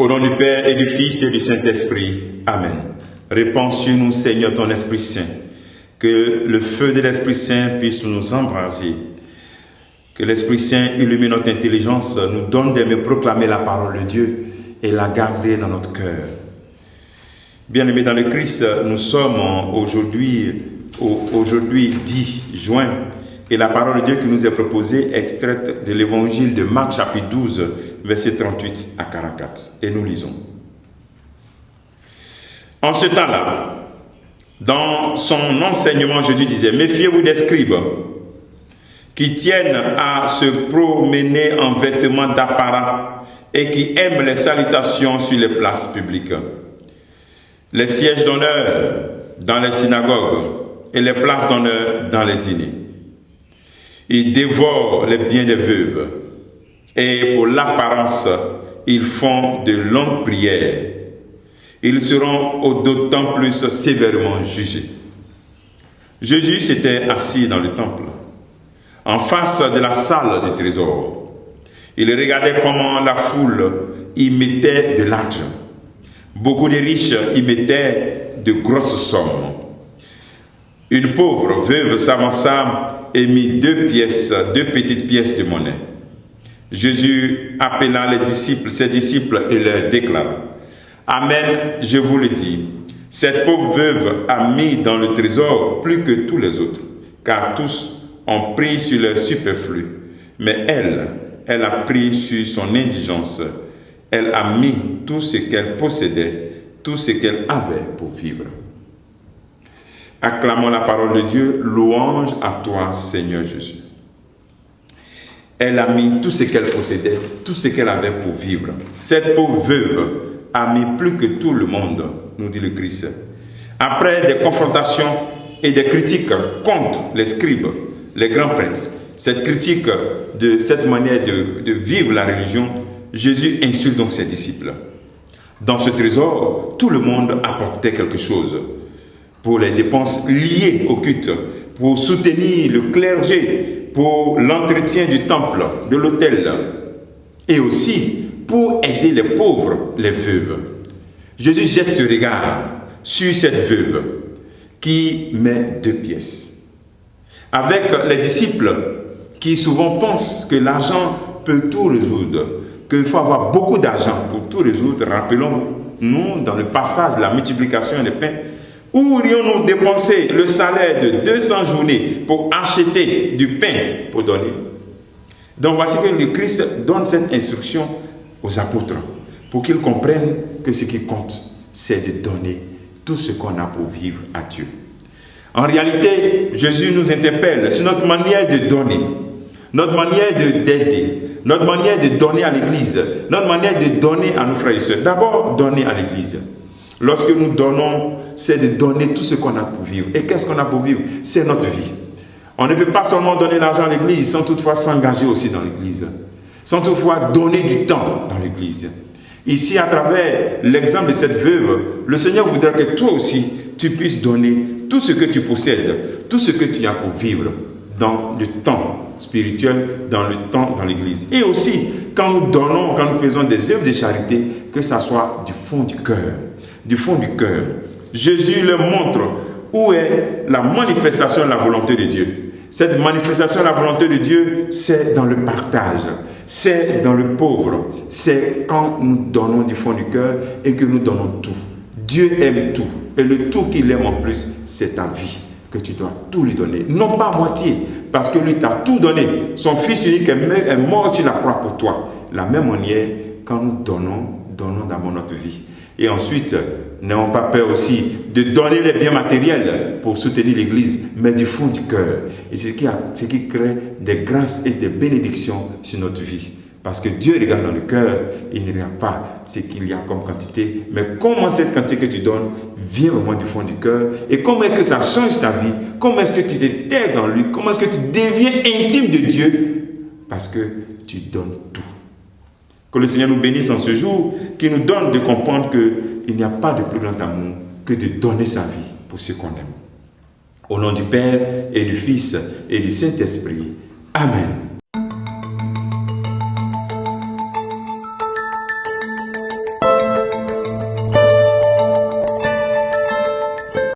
Au nom du Père et du Fils et du Saint-Esprit. Amen. Répands sur nous, Seigneur, ton Esprit Saint. Que le feu de l'Esprit Saint puisse nous embraser. Que l'Esprit Saint illumine notre intelligence, nous donne d'aimer proclamer la parole de Dieu et la garder dans notre cœur. Bien-aimés dans le Christ, nous sommes aujourd'hui 10 juin et la parole de Dieu qui nous est proposée est extraite de l'évangile de Marc chapitre 12, versets 38 à 44. Et nous lisons. En ce temps-là, dans son enseignement, Jésus disait, « Méfiez-vous des scribes qui tiennent à se promener en vêtements d'apparat et qui aiment les salutations sur les places publiques, les sièges d'honneur dans les synagogues et les places d'honneur dans les dîners. Ils dévorent les biens des veuves et pour l'apparence, ils font de longues prières. Ils seront d'autant plus sévèrement jugés. » Jésus s'était assis dans le temple, en face de la salle du trésor. Il regardait comment la foule y mettait de l'argent. Beaucoup de riches y mettaient de grosses sommes. Une pauvre veuve s'avança et mit deux petites pièces de monnaie. Jésus appela ses disciples et leur déclara, « Amen, je vous le dis, cette pauvre veuve a mis dans le trésor plus que tous les autres, car tous ont pris sur leur superflu, mais elle a pris sur son indigence. Elle a mis tout ce qu'elle possédait, tout ce qu'elle avait pour vivre. » Acclamons la parole de Dieu, louange à toi, Seigneur Jésus. Elle a mis tout ce qu'elle possédait, tout ce qu'elle avait pour vivre. Cette pauvre veuve a mis plus que tout le monde, nous dit le Christ. Après des confrontations et des critiques contre les scribes, les grands prêtres, cette critique de cette manière de vivre la religion, Jésus insulte donc ses disciples. Dans ce trésor, tout le monde apportait quelque chose pour les dépenses liées au culte, pour soutenir le clergé, pour l'entretien du temple, de l'autel, et aussi pour aider les pauvres, les veuves. Jésus jette ce regard sur cette veuve qui met 2 pièces. Avec les disciples qui souvent pensent que l'argent peut tout résoudre, qu'il faut avoir beaucoup d'argent pour tout résoudre. Rappelons-nous dans le passage de la multiplication des pains, où aurions-nous dépensé le salaire de 200 journées pour acheter du pain pour donner? Donc voici que le Christ donne cette instruction aux apôtres pour qu'ils comprennent que ce qui compte, c'est de donner tout ce qu'on a pour vivre à Dieu. En réalité, Jésus nous interpelle sur notre manière de donner, notre manière d'aider, notre manière de donner à l'Église, notre manière de donner à nos frères et sœurs. D'abord, donner à l'Église. Lorsque nous donnons, c'est de donner tout ce qu'on a pour vivre. Et qu'est-ce qu'on a pour vivre? C'est notre vie. On ne peut pas seulement donner l'argent à l'Église sans toutefois s'engager aussi dans l'Église, sans toutefois donner du temps dans l'Église. Ici, à travers l'exemple de cette veuve, le Seigneur voudrait que toi aussi, tu puisses donner tout ce que tu possèdes, tout ce que tu as pour vivre dans le temps spirituel, dans le temps dans l'Église. Et aussi, quand nous donnons, quand nous faisons des œuvres de charité, que ça soit du fond du cœur. Du fond du cœur. Jésus leur montre où est la manifestation de la volonté de Dieu. Cette manifestation de la volonté de Dieu, c'est dans le partage, c'est dans le pauvre, c'est quand nous donnons du fond du cœur et que nous donnons tout. Dieu aime tout, et le tout qu'il aime en plus, c'est ta vie, que tu dois tout lui donner. Non pas à moitié, parce que lui t'a tout donné. Son Fils unique est mort sur la croix pour toi. De la même manière, quand nous donnons d'abord notre vie. Et ensuite, n'ayons pas peur aussi de donner les biens matériels pour soutenir l'Église, mais du fond du cœur. Et c'est ce qui crée des grâces et des bénédictions sur notre vie. Parce que Dieu regarde dans le cœur, il ne regarde pas ce qu'il y a comme quantité, mais comment cette quantité que tu donnes vient vraiment du fond du cœur, et comment est-ce que ça change ta vie, comment est-ce que tu t'intègres en lui, comment est-ce que tu deviens intime de Dieu, parce que tu donnes tout. Que le Seigneur nous bénisse en ce jour, qui nous donne de comprendre qu'il n'y a pas de plus grand amour que de donner sa vie pour ceux qu'on aime. Au nom du Père et du Fils et du Saint-Esprit. Amen.